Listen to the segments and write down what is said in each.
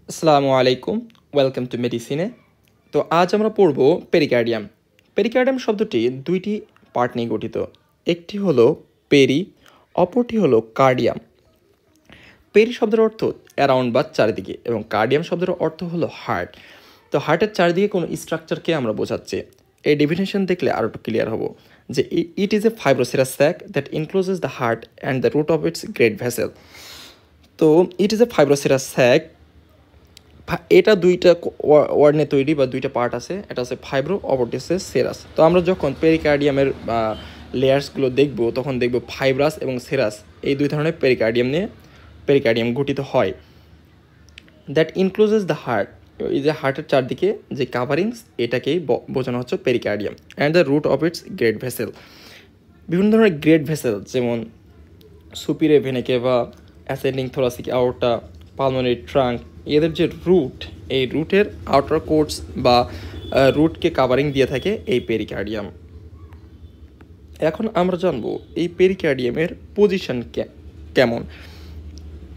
আসসালামু আলাইকুম, welcome to মেডিসিনে। তো আজ আমরা পড়ব পেরিকার্ডিয়াম। পেরিকার্ডিয়াম শব্দটি দুইটি পার্ট নিয়ে গঠিত। একটি হলো পেরি, অপরটি হলো কার্ডিয়াম। পেরি শব্দের অর্থ অ্যারাউন্ড বা চারিদিকে, এবং কার্ডিয়াম শব্দের অর্থ হলো হার্ট। তো হার্টের চারিদিকে কোনো স্ট্রাকচারকে আমরা বোঝাচ্ছি। এই ডেফিনেশন দেখলে আরও একটু ক্লিয়ার হব যে it is a fibroserous sac that encloses the heart and the root of its great vessel. তো it is a fibroserous sec, এটা দুইটা ওয়ার্ড নিয়ে তৈরি বা দুইটা পার্ট আছে। এটা হচ্ছে ফাইব্রো, অপরটি হচ্ছে সেরাস। তো আমরা যখন পেরিকার্ডিয়ামের লেয়ার্সগুলো দেখব তখন দেখব ফাইব্রাস এবং সেরাস এই দুই ধরনের পেরিকার্ডিয়াম গঠিত হয়। দ্যাট ইনক্লোজেস দ্য হার্ট, এই যে হার্টের চারদিকে যে কাভারিংস, এটাকেই বোঝানো হচ্ছে pericardium. And the root of its great vessel, বিভিন্ন ধরনের গ্রেট ভেসেল যেমন superior vena cava, ascending thoracic aorta, pulmonary trunk, এদের যে রুট, এই রুটের আউটার কোর্টস বা রুটকে কাভারিং দিয়ে থাকে এই পেরিকার্ডিয়াম। এখন আমরা জানবো এই পেরিকার্ডিয়ামের পজিশন কেমন।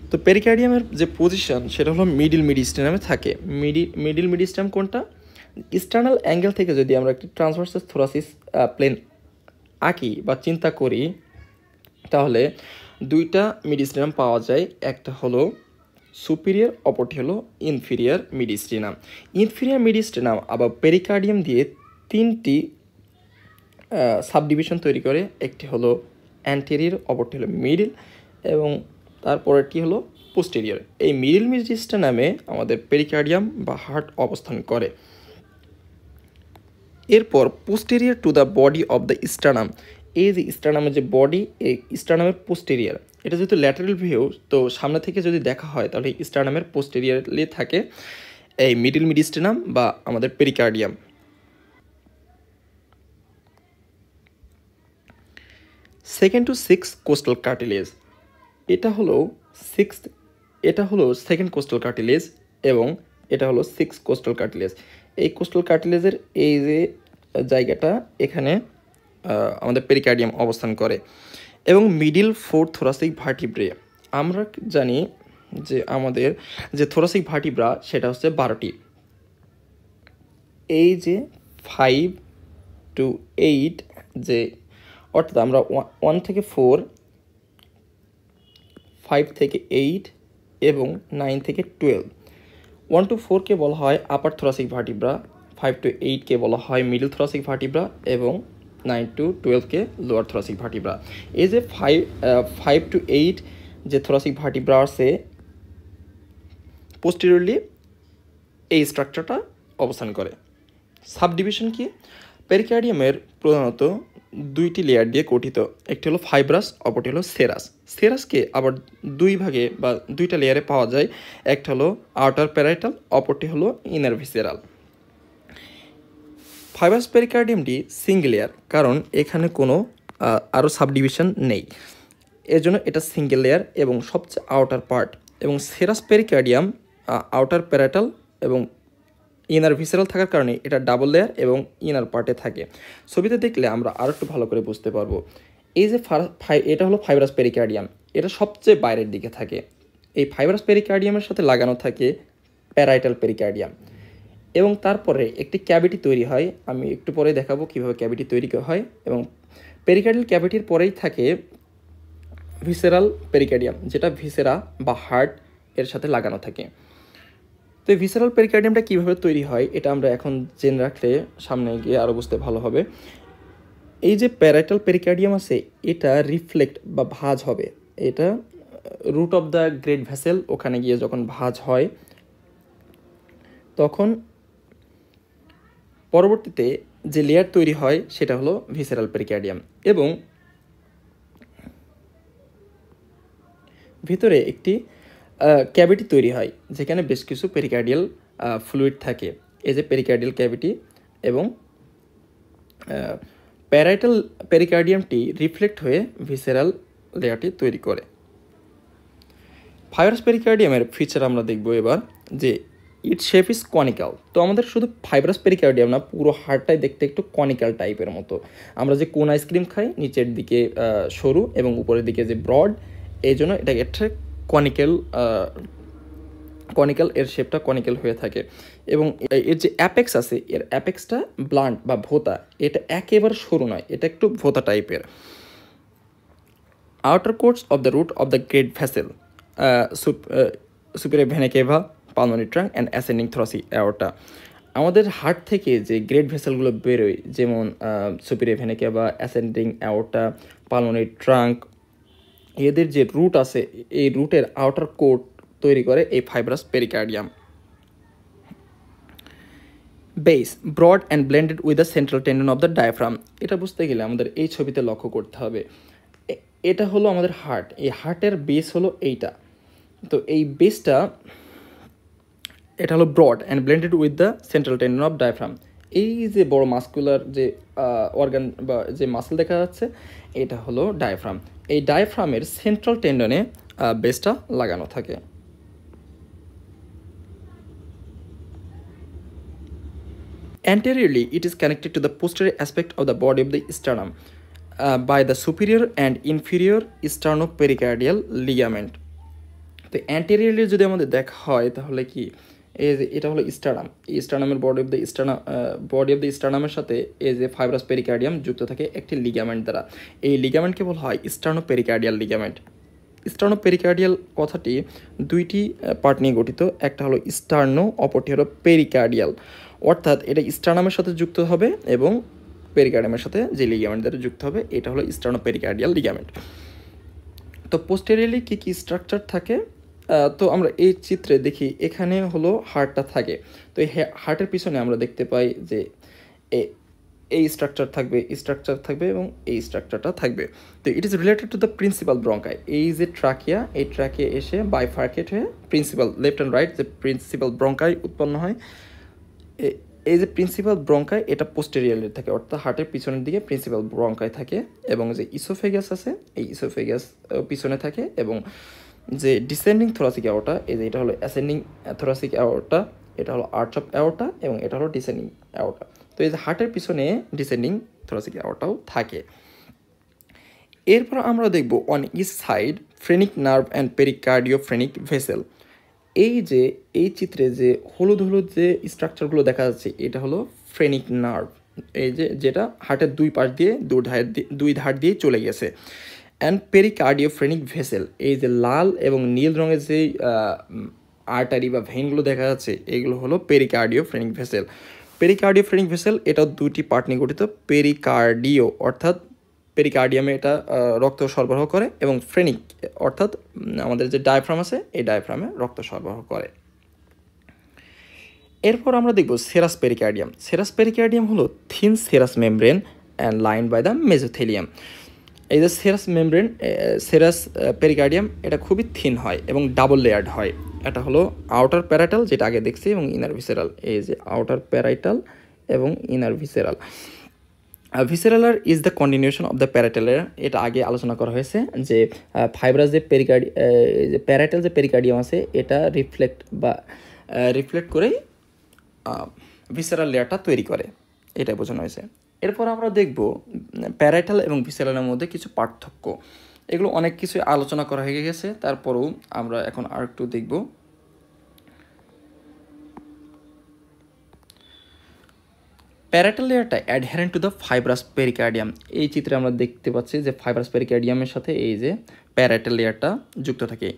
তো পেরিকার্ডিয়ামের যে পজিশন সেটা হলো মিডিল মিডিস্টেনামে থাকে। মিডিল মিডিস্টেনাম কোনটা? ইস্টার্নাল অ্যাঙ্গেল থেকে যদি আমরা একটি ট্রান্সভার্সাস থোরাসিস প্লেন আঁকি বা চিন্তা করি, তাহলে দুইটা মিডিস্টেনাম পাওয়া যায়। একটা হলো সুপিরিয়র, অপরটি হলো ইনফিরিয়র মিডিস্টেনাম। ইনফিরিয়র মিডিস্টেনাম আবার পেরিকার্ডিয়াম দিয়ে তিনটি সাবডিভিশন তৈরি করে। একটি হলো অ্যান্টেরিয়র, অপরটি হলো মিডিল, এবং তারপরেরটি হলো পোস্টেরিয়র। এই মিডিল মিডিস্টেনামে আমাদের পেরিকার্ডিয়াম বা হার্ট অবস্থান করে। এরপর posterior to the body of the sternum, এই যে স্টার্নামের যে বডি, এই স্টার্নামের পোস্টেরিয়র, এটা যেহেতু ল্যাটারাল ভিউ, তো সামনে থেকে যদি দেখা হয় তাহলে স্টার্নামের পোস্টেরিয়রলি থাকে এই মিডিল মিডিস্টেনাম বা আমাদের pericardium. Second to six costal cartilage, এটা হলো সেকেন্ড কোস্টাল কার্টিলেজ, এবং এটা হলো সিক্স কোস্টাল কার্টিলেজ। এই কোস্টাল কার্টিলেজের এই যে জায়গাটা, এখানে আমাদের পেরিকার্ডিয়াম অবস্থান করে। এবং মিডিল ফোর থোরাসিক ভার্টিব্রে, আমরা জানি যে আমাদের যে থোরাসিক ভার্টিব্রা সেটা হচ্ছে 12টি। এই যে 5 to 8, যে অর্থাৎ আমরা 1 থেকে 4, 5 থেকে 8 এবং 9 থেকে 12, 1 to 4কে বলা হয় আপার থোরাসিক ভার্টিব্রা, 5 to 8কে বলা হয় মিডল থোরাসিক ভার্টিব্রা, এবং 9 to 12কে লোয়ার থোরাসিক ভার্টিব্রা। এই যে 5 to 8 যে থোরাসিক ভার্টিব্রা আছে, পোস্টেরিয়রলি এই স্ট্রাকচারটা অবস্থান করে। সাবডিভিশন কি? পেরিকার্ডিয়ামের প্রধানত দুইটি লেয়ার দিয়ে গঠিত। একটি হলো ফাইব্রাস, অপরটি হলো সেরাস। সেরাসকে আবার দুই ভাগে বা দুইটা লেয়ারে পাওয়া যায়। একটা হলো আউটার প্যারাইটাল, অপরটি হলো ইনার ভিসেরাল। ফাইব্রাস পেরিকার্ডিয়ামটি সিঙ্গেল লেয়ার, কারণ এখানে কোনো আরও সাবডিভিশন নেই, এজন্য এটা সিঙ্গেল লেয়ার এবং সবচেয়ে আউটার পার্ট। এবং সেরাস পেরিকার্ডিয়াম আউটার প্যারাইটাল এবং ইনার ভিসেরাল থাকার কারণে এটা ডাবল লেয়ার এবং ইনার পার্টে থাকে। ছবিতে দেখলে আমরা আরও একটু ভালো করে বুঝতে পারবো। এই যে এটা হলো ফাইব্রাস পেরিকার্ডিয়াম, এটা সবচেয়ে বাইরের দিকে থাকে। এই ফাইব্রাস পেরিকার্ডিয়ামের সাথে লাগানো থাকে প্যারাইটাল পেরিকার্ডিয়াম, এবং তারপরে একটি ক্যাভিটি তৈরি হয়। আমি একটু পরে দেখাবো কীভাবে ক্যাভিটি তৈরি হয়। এবং পেরিকার্ডিয়াল ক্যাভিটির পরেই থাকে ভিসেরাল পেরিকার্ডিয়াম, যেটা ভিসেরা বা হার্ট এর সাথে লাগানো থাকে। তো এই ভিসেরাল পেরিকার্ডিয়ামটা কীভাবে তৈরি হয় এটা আমরা এখন জেনে রাখলে সামনে গিয়ে আরও বুঝতে ভালো হবে। এই যে প্যারাইটাল পেরিকার্ডিয়াম আছে, এটা রিফ্লেক্ট বা ভাঁজ হবে। এটা root of the great vessel, ওখানে গিয়ে যখন ভাঁজ হয় তখন পরবর্তীতে যে লেয়ার তৈরি হয় সেটা হলো ভিসেরাল পেরিকার্ডিয়াম, এবং ভিতরে একটি ক্যাভিটি তৈরি হয় যেখানে বেশ কিছু পেরিকার্ডিয়াল ফ্লুইড থাকে। এই যে পেরিকার্ডিয়াল ক্যাভিটি, এবং প্যারাইটাল পেরিকার্ডিয়ামটি রিফ্লেক্ট হয়ে ভিসেরাল লেয়ারটি তৈরি করে। ফাইব্রাস পেরিকার্ডিয়ামের ফিচার আমরা দেখব এবার, যে ইট শেপ ইজ কনিক্যাল। তো আমাদের শুধু ফাইব্রাস পেরিকার্ডিয়াম না, পুরো হাড়টাই দেখতে একটু কনিক্যাল টাইপের মতো। আমরা যে কোন আইসক্রিম খাই, নিচের দিকে সরু এবং উপরের দিকে যে ব্রড, এই জন্য এটাকে একটা কনিক্যাল কনিক্যাল, এর শেপটা কনিক্যাল হয়ে থাকে এবং এর যে অ্যাপেক্স আছে এর অ্যাপেক্সটা ব্লান্ট বা ভোঁতা, এটা একেবারে সরু নয়, এটা একটু ভোঁতা টাইপের। Outer course of the root of the great vessel superior vena cava, pulmonary trunk and ascending thoracic aorta. আমাদের হার্ট থেকে যে গ্রেট ভেসেলগুলো বেরোয় যেমন superior vena cava, ascending aorta, pulmonary trunk, এদের যে রুট আছে এই রুটের আউটার কোট তৈরি করে এই fibrous pericardium. Base broad and blended with the central tendon of the diaphragm. এটা বুঝতে গেলে আমাদের এই ছবিতে লক্ষ্য করতে হবে, এটা হলো আমাদের হার্ট, এই হার্টের বেস হলো এইটা। তো এই বেসটা এটা হলো broad and blended with the central tendon of diaphragm. এই যে বড় মাস্কুলার যে অর্গান বা যে মাসেল দেখা যাচ্ছে এটা হলো ডায়াফ্রাম। এই ডায়াফ্রামের সেন্ট্রাল টেন্ডনে বেসটা লাগানো থাকে। Anteriorly, it is connected to the posterior aspect of the body of the sternum by the superior and inferior sternopericardial ligament. তো অ্যান্টেরিয়রলি যদি আমাদের দেখা হয় তাহলে কি এই যে এটা হলো স্টার্নাম, এই স্টার্নামের বডি অফ দ্য স্টার্নামের সাথে এই যে ফাইব্রাস পেরিকার্ডিয়াম যুক্ত থাকে একটি লিগামেন্ট দ্বারা। এই লিগামেন্টকে বলা হয় স্টার্নোপেরিকার্ডিয়াল লিগামেন্ট। স্টার্নোপেরিকার্ডিয়াল কথাটি দুইটি পার্ট নিয়ে গঠিত, একটা হলো স্টার্নো, অপরটি হলো পেরিকার্ডিয়াল। অর্থাৎ এটা স্টার্নামের সাথে যুক্ত হবে এবং পেরিকার্ডিয়ামের সাথে যে লিগামেন্ট দ্বারা যুক্ত হবে এটা হলো স্টার্নোপেরিকার্ডিয়াল লিগামেন্ট। তো পোস্টেরিয়রলি কী কী স্ট্রাকচার থাকে, তো আমরা এই চিত্রে দেখি এখানে হলো হার্টটা থাকে। তো এই হার্টের পিছনে আমরা দেখতে পাই যে এই স্ট্রাকচার থাকবে এবং এই স্ট্রাকচারটা থাকবে। তো it is related to the principal ব্রঙ্কাই। এই যে ট্রাকিয়া, এই ট্রাকিয়া এসে বাইফার্কেট হয়ে প্রিন্সিপাল লেফট অ্যান্ড রাইট যে প্রিন্সিপাল ব্রঙ্কাই উৎপন্ন হয়। এই যে প্রিন্সিপাল ব্রঙ্কাই এটা পোস্টেরিয়রলি থাকে, অর্থাৎ হার্টের পিছনের দিকে প্রিন্সিপাল ব্রঙ্কাই থাকে এবং যে ইসোফেগাস আছে এই ইসোফেগাস পিছনে থাকে এবং যে ডিসেন্ডিং থোরাসিক অ্যাওর্টা, এই যে এটা হলো অ্যাসেন্ডিং থোরাসিক অ্যাওর্টা, এটা হলো আর্চ অফ অ্যাওর্টা এবং এটা হলো ডিসেন্ডিং অ্যাওর্টা। তো এই যে হার্টের পিছনে ডিসেন্ডিং থোরাসিক অ্যাওর্টাও থাকে। এরপর আমরা দেখব on each side phrenic nerve and pericardiophrenic vessel. এই চিত্রে যে হলুদ হলুদ যে স্ট্রাকচারগুলো দেখা যাচ্ছে এটা হলো ফ্রেনিক নার্ভ, এই যেটা হার্টের দুই পাশ দিয়ে দুই ধার দিয়ে চলে গেছে। অ্যান্ড পেরিকার্ডিওফ্রেনিক ভেসেল, এই যে লাল এবং নীল রঙের যে আর্টারি বা ভেইনগুলো দেখা যাচ্ছে এগুলো হলো পেরিকার্ডিওফ্রেনিক ভেসেল। পেরিকার্ডিওফ্রেনিক ভেসেল এটা দুটি পার্ট নিয়ে গঠিত। পেরিকার্ডিও অর্থাৎ পেরিকার্ডিয়ামে এটা রক্ত সরবরাহ করে এবং ফ্রেনিক অর্থাৎ আমাদের যে ডায়াফ্রাম আছে এই ডায়াফ্রামে রক্ত সরবরাহ করে। এরপর আমরা দেখব সেরাস পেরিকার্ডিয়াম। সেরাস পেরিকার্ডিয়াম হলো thin serous membrane and line by the mesothelium. এই যে সেরাস পেরিকার্ডিয়াম এটা খুবই থিন হয় এবং ডাবল লেয়ার্ড হয়। এটা হলো আউটার প্যারাইটাল যেটা আগে দেখছি এবং ইনার ভিসেরাল, এই যে আউটার প্যারাইটাল এবং ইনার ভিসেরাল। ভিসেরালার is the continuation of the প্যারাইটালের, এটা আগে আলোচনা করা হয়েছে যে ফাইব্রাস যে প্যারাইটাল যে পেরিকার্ডিয়াম আছে এটা রিফ্লেক্ট করেই ভিসেরাল লেয়ারটা তৈরি করে, এটা বোঝানো হয়েছে। এরপর আমরা দেখব প্যারাইটাল এবং ভিসেরালের মধ্যে কিছু পার্থক্য, এগুলো অনেক কিছু আলোচনা করা হয়ে গেছে, তারপরেও আমরা এখন আর একটু দেখব। প্যারাইটাল লেয়ারটা অ্যাডহারেন্ট টু দ্য ফাইব্রাস পেরিকার্ডিয়াম। এই চিত্রে আমরা দেখতে পাচ্ছি যে ফাইব্রাস পেরিকার্ডিয়ামের সাথে এই যে প্যারাইটাল লেয়ারটা যুক্ত থাকে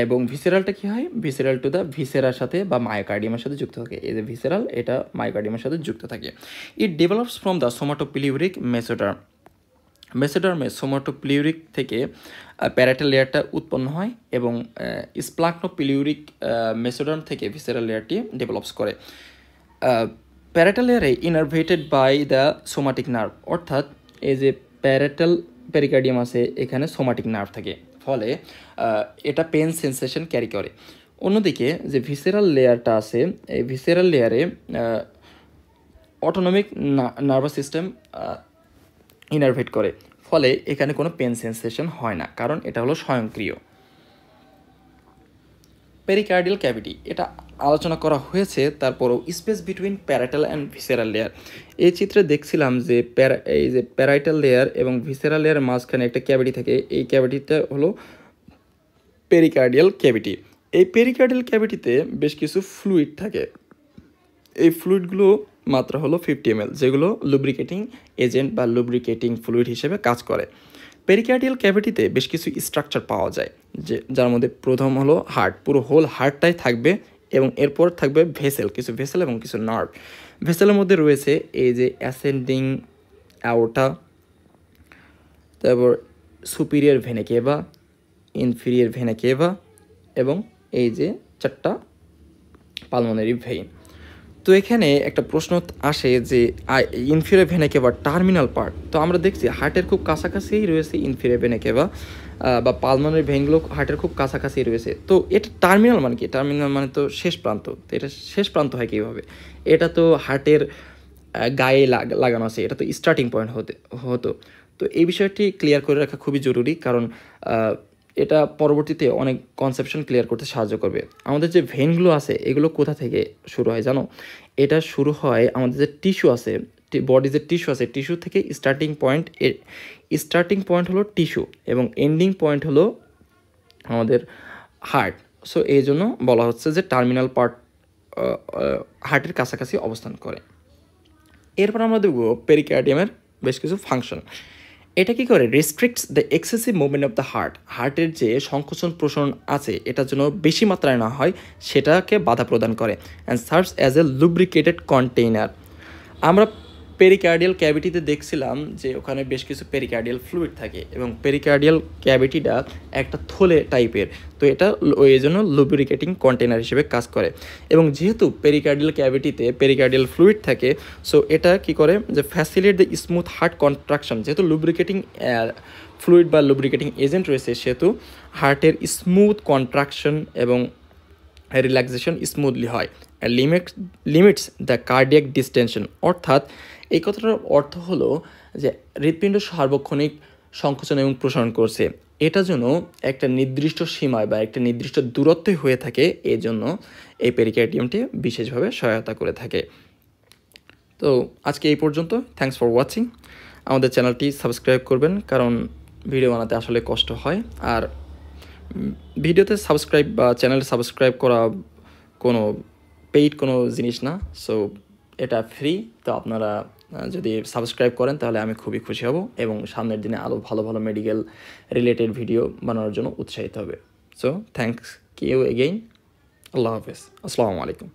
এবং ভিসেরালটা কী হয়, ভিসেরাল টু দ্য ভিসেরার সাথে বা মায়োকার্ডিয়ামের সাথে যুক্ত থাকে। এই যে ভিসেরাল এটা মায়োকার্ডিয়ামের সাথে যুক্ত থাকে। ইট ডেভেলপস ফ্রম দ্য সোমাটোপিলিউরিক মেসোডার্মে সোমাটোপিলিউরিক থেকে প্যারাইটাল লেয়ারটা উৎপন্ন হয় এবং স্প্লাকনোপিলিউরিক মেসোডার্ম থেকে ভিসেরাল লেয়ারটি ডেভেলপস করে। প্যারাইটাল লেয়ারে ইনারভেটেড বাই দ্য সোমাটিক নার্ভ, অর্থাৎ এই যে প্যারাইটাল পেরিকার্ডিয়াম আছে এখানে সোমাটিক নার্ভ থাকে, ফলে এটা পেন সেন্সেশন ক্যারি করে। অন্যদিকে যে ভিসেরাল লেয়ারটা আছে এই ভিসেরাল লেয়ারে অটোনমিক নার্ভাস সিস্টেম ইনারভেট করে, ফলে এখানে কোনো পেন সেন্সেশন হয় না, কারণ এটা হলো স্বয়ংক্রিয়। পেরিকার্ডিয়াল ক্যাভিটি এটা আলোচনা করা হয়েছে, তারপরও space between parietal and visceral layer. এই চিত্রে দেখছিলাম যে এই যে প্যারাইটাল লেয়ার এবং ভিসেরাল লেয়ারের মাঝখানে একটা ক্যাভিটি থাকে, এই ক্যাভিটিটা হলো পেরিকার্ডিয়াল ক্যাভিটি। এই পেরিকার্ডিয়াল ক্যাভিটিতে বেশ কিছু ফ্লুইড থাকে। এই ফ্লুইডগুলো মাত্রা হলো 50 ml, যেগুলো লুব্রিকেটিং এজেন্ট বা লুব্রিকেটিং ফ্লুইড হিসেবে কাজ করে। পেরিকার্ডিয়াল ক্যাভিটিতে বেশ কিছু স্ট্রাকচার পাওয়া যায়, যার মধ্যে প্রথম হলো হার্ট, পুরো হোল হার্টটাই থাকবে, এবং এরপর থাকবে ভেসেল, কিছু ভেসেল এবং কিছু নার্ভ। ভেসেলের মধ্যে রয়েছে এই যে অ্যাসেন্ডিং অ্যাওর্টা, তারপর সুপিরিয়র ভেনা কেভা, ইনফিরিয়র ভেনা কেভা, এবং এই যে 4টা পালমোনারি ভেইন। তো এখানে একটা প্রশ্ন আসে যে ইনফিরিয়র ভেনা কেভা টার্মিনাল পার্ট, তো আমরা দেখছি হার্টের খুব কাছাকাছিই রয়েছে ইনফিরিয়র ভেনা কেভা, বা পালমোনারি ভেইনগুলো হার্টের খুব কাছাকাছি রয়েছে। তো এটা টার্মিনাল মানে কি? টার্মিনাল মানে তো শেষ প্রান্ত। তো এটা শেষ প্রান্ত হয় কীভাবে? এটা তো হার্টের গায়ে লাগানো আছে, এটা তো স্টার্টিং পয়েন্ট হতো। তো এই বিষয়টি ক্লিয়ার করে রাখা খুবই জরুরি, কারণ এটা পরবর্তীতে অনেক কনসেপশন ক্লিয়ার করতে সাহায্য করবে। আমাদের যে ভেনগুলো আছে এগুলো কোথা থেকে শুরু হয় জানো? এটা শুরু হয় আমাদের যে টিস্যু আছে, বডি যে টিস্যু আছে, টিস্যু থেকে স্টার্টিং পয়েন্ট হলো টিস্যু এবং এন্ডিং পয়েন্ট হলো আমাদের হার্ট। সো এই জন্য বলা হচ্ছে যে টার্মিনাল পার্ট হার্টের কাছাকাছি অবস্থান করে। এরপর আমরা দেখব পেরিকার্ডিয়ামের বেশ কিছু ফাংশন। এটা কি করে? Restricts the excessive movement of the heart. হার্টের যে সংকোচন প্রসারণ আছে এটার জন্য বেশি মাত্রায় না হয় সেটাকে বাধা প্রদান করে। And serves as a lubricated container. আমরা পেরিকার্ডিয়াল ক্যাভিটিতে দেখছিলাম যে ওখানে বেশ কিছু পেরিকার্ডিয়াল ফ্লুইড থাকে এবং পেরিকার্ডিয়াল ক্যাভিটিটা একটা থলে টাইপের, তো এটা এই জন্য লুব্রিকেটিং কন্টেনার হিসেবে কাজ করে। এবং যেহেতু পেরিকার্ডিয়াল ক্যাভিটিতে পেরিকার্ডিয়াল ফ্লুইড থাকে, সো এটা কি করে যে facilitate the smooth heart contraction. যেহেতু লুব্রিকেটিং ফ্লুইড বা লুব্রিকেটিং এজেন্ট রয়েছে, সেহেতু হার্টের স্মুথ কন্ট্রাকশন এবং রিল্যাক্সেশন স্মুথলি হয়। Limits the cardiac distinction. অর্থাৎ এই কথাটার অর্থ হলো যে হৃৎপিণ্ড সার্বক্ষণিক সংকোচন এবং প্রসারণ করছে, এটা যেন একটা নির্দিষ্ট সীমায় বা একটা নির্দিষ্ট দূরত্বে হয়ে থাকে, এই জন্য এই পেরিকার্ডিয়ামটি বিশেষভাবে সহায়তা করে থাকে। তো আজকে এই পর্যন্ত। Thanks for watching. আমাদের চ্যানেলটি সাবস্ক্রাইব করবেন, কারণ ভিডিও বানাতে আসলে কষ্ট হয়। আর ভিডিওতে সাবস্ক্রাইব বা চ্যানেলে সাবস্ক্রাইব করা কোনো পেইড কোনো জিনিস না, সো এটা ফ্রি। তো আপনারা যদি সাবস্ক্রাইব করেন তাহলে আমি খুবই খুশি হব এবং সামনের দিনে আরও ভালো ভালো মেডিকেল রিলেটেড ভিডিও বানানোর জন্য উৎসাহিত হবে। So thanks you again. আল্লাহ হাফেজ। আসসালামু আলাইকুম।